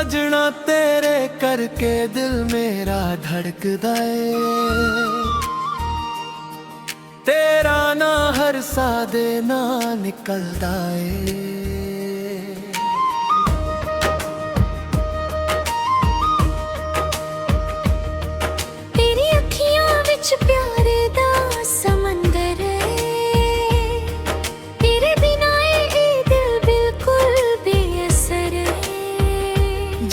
सजना तेरे करके दिल मेरा धड़कदा है, तेरा ना हर सादे ना निकलदा है। तेरी अखियां विच प्यार दा समंदर है, तेरे बिना ए दिल बिल्कुल बेअसर है।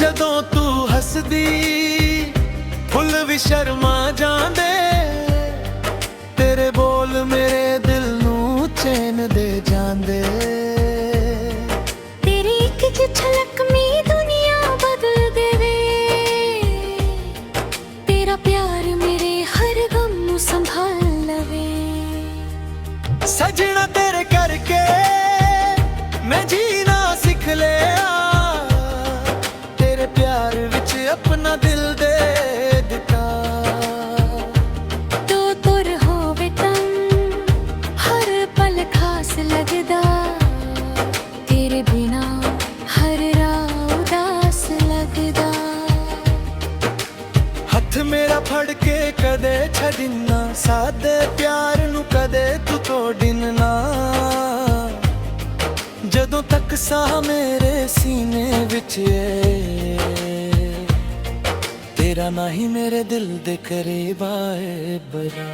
जदों तू हसदी फुल भी शर्मा जांदे, तेरे बोल मेरे दिल नू चैन दे जांदे। तेरी एक झलक में दुनिया बदल देवे, तेरा प्यार मेरे हर गम नू संभाल लवे। सजना तेरे करके मैं जीना सिख लिया, तेरे प्यार विच अपना दिल दे दिता। तो तुर होवे तम हर पल खास लगदा, तेरे बिना हर राह उदास लगदा। हथ मेरा फड़ के कदे छड़ना, सादे प्यार नू कदे तू तोड़ना। जदों तक साह मेरे सीने विच है, तेरा ना ही मेरे दिल दे करीब आए बरा।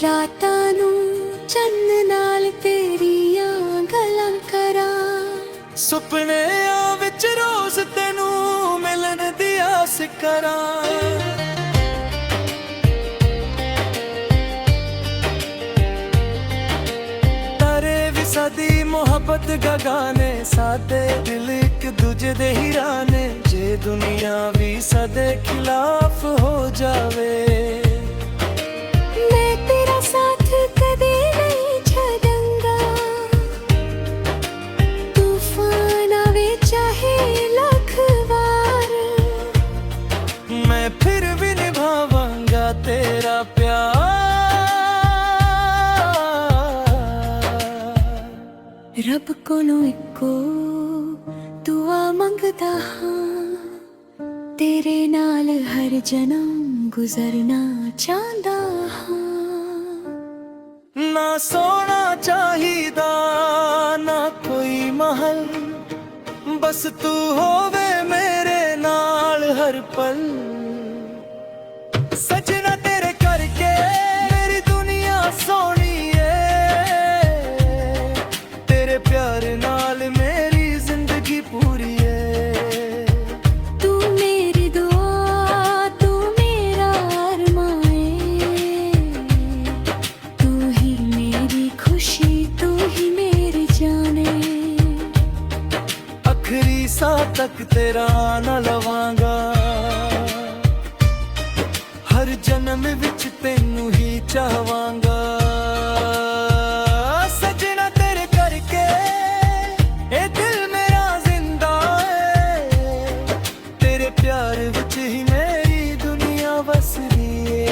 रातां नू चन्न नाल तेरियां गल्लां करां, सुपनियां विच रोज तेनू मिलन दी आस करां। तारे भी सादी मोहब्बत गगाने, सादे दिल एक दूजे दे हिराने। जे दुनिया भी सदे खिलाफ हो जावे, मैं तेरा साथ कदे नहीं छड़ूंगा। तूफान आवे चाहे लाख बार, मैं फिर भी निभावांगा तेरा प्यार। रब कोलों इक्को दुआ मंगदा हां, तेरे नाल हर जन्म गुजरना चाहदा हां। ना सोना चाहिदा ना कोई महल, बस तू होवे मेरे नाल हर पल। सजना तेरे करके मेरी दुनिया सोनी है, तेरे प्यार नाल मेरी जिंदगी पूरी है। तू मेरी दुआ तू मेरा अरमान है, तू ही मेरी खुशी तू ही मेरी जान है। आखिरी साह तक तेरा ना लवांगा, हर जन्म विच तेनू ही चाहवांगा। सजना तेरे करके ए दिल मेरा जिंदा है, तेरे प्यार विच ही मेरी दुनिया बसदी है।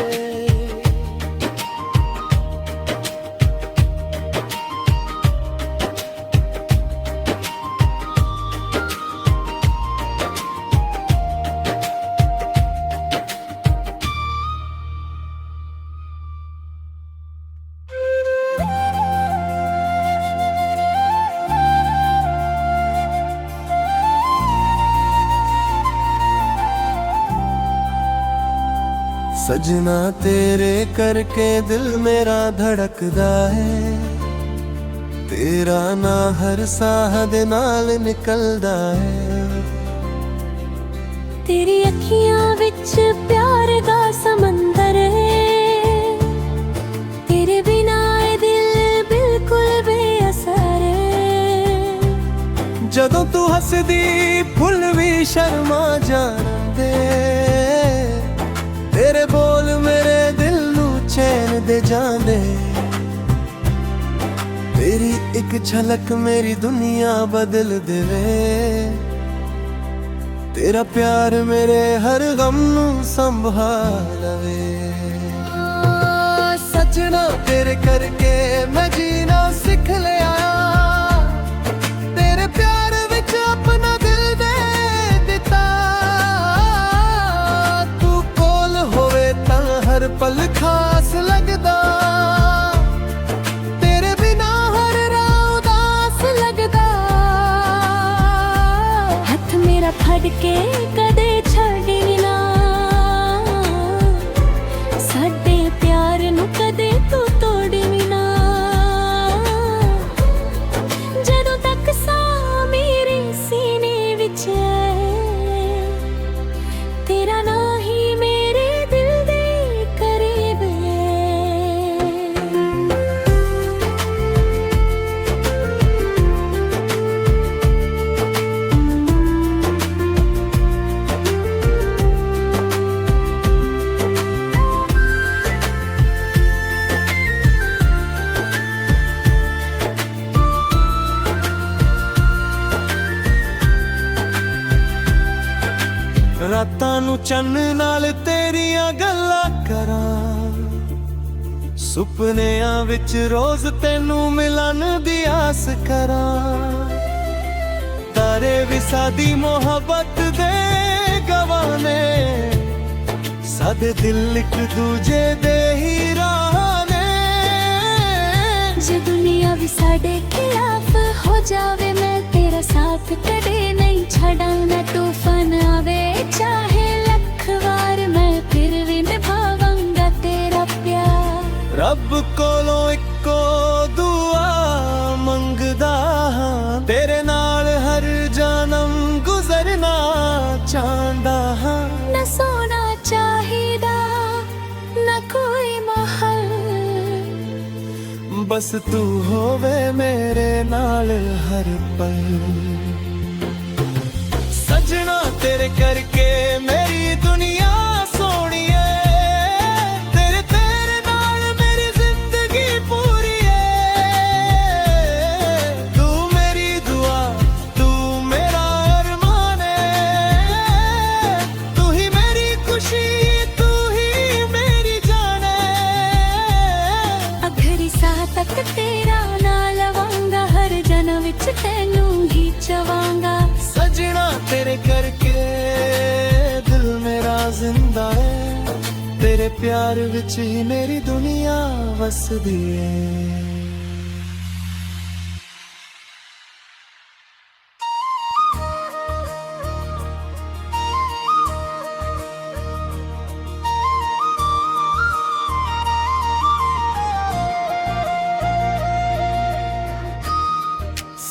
सजना तेरे करके दिल मेरा धड़कदा है, तेरा ना हर साह दे नाल निकलदा है। तेरी अखियां विच प्यार दा समंदर है, तेरे बिना ए दिल बिल्कुल बेअसर है। जदों तू हसदी फुल भी शर्मा जांदे, तेरे बोल मेरे दिल आंदे जांदे तेरी एक झलक मेरी दुनिया बदल देवे तेरा प्यार मेरे हर गम नू संभालवे सजना तेरे करके मैं जीना सिख लिया तेरे प्यार विच अपना दिल दे दिता तू कोल होवे तां हर पल खास लगदा तेरे बिना हर राह उदास लगदा हथ मेरा फड़ के कदे छड्डी ना साडे प्यार नू कदे तू तोड़ी ना जदों तक सा मेरे सीने विच तेरा ना ही मेरे दिल दे करीब ਰਾਤਾਂ ਨੂੰ ਚੰਨ ਨਾਲ ਤੇਰੀਆਂ ਗੱਲਾਂ ਕਰਾਂ ਸੁਪਨਿਆਂ ਵਿੱਚ ਰੋਜ਼ ਤੈਨੂੰ ਮਿਲਣ ਦੀ ਆਸ ਕਰਾਂ ਤਾਰੇ ਵੀ ਸਾਡੀ ਮੁਹੱਬਤ ਦੇ ਗਵਾਹ ਨੇ ਸਾਡੇ ਦਿਲ ਇੱਕ ਦੂਜੇ ਦੇ ਹੀ ਰਾਹ ਨੇ ਜੇ ਦੁਨੀਆ ਵੀ ਸਾਡੇ ਖਿਲਾਫ ਹੋ ਜਾਵੇ ਮੈਂ ਤੇਰਾ ਸਾਥ ਕਦੇ ਨਹੀਂ ਛੱਡਾਂਗਾ ਤੂਫਾਨ ਆਵੇ चाहे लख बार मैं फिर भी निभावांगा तेरा प्यार रब कोलों इक्को दुआ मंगदा हां तेरे नाल हर जन्म गुजरना चाहंदा हां न सोना चाहिदा न कोई महल बस तू होवे मेरे नाल हर पल सजना तेरे करके मेरी दुनिया सोहणीए तेरे तेरे नाल मेरी जिंदगी पूरी है तू मेरी दुआ तू मेरा अरमान है तू ही मेरी खुशी तू ही मेरी जान है आखिरी साह तक तेरा ना लवांगा हर जन्म विच तैनू ही चवांगा सजना तेरे करके दिल मेरा जिंदा है तेरे प्यार विच ही मेरी दुनिया वसदी है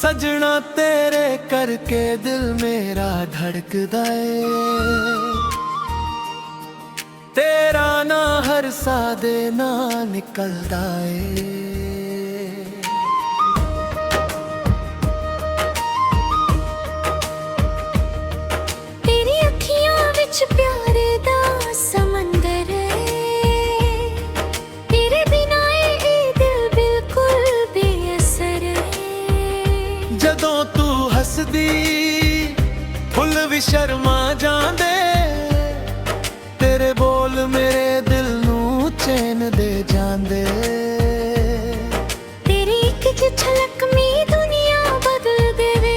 सजना तेरे करके दिल मेरा धड़कदा है तेरा ना हर सादे ना निकलदा है तेरी अखियां विच प्यार दा समंदर है तेरे बिना ये दिल बिल्कुल बेअसर है जदों तू हसदी फुल भी शर्मा जांदे तेरे बोल मेरे दिल नू चैन दे जांदे तेरी एक झलक में दुनिया बदल देवे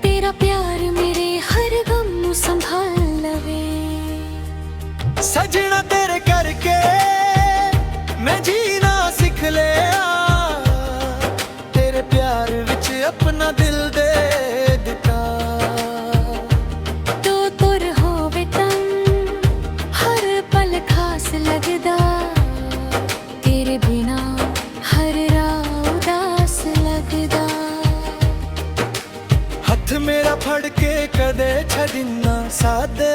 तेरा प्यार मेरे हर गम नू संभाल लवे सजना तेरे करके मैं जीना सिख लिया तेरे प्यार विच अपना दिल दे दिता तू तुर होवे तन हर पल खास लगदा तेरे बिना हर राह उदास लगदा हथ मेरा फड़ के कदे छड़ना सादे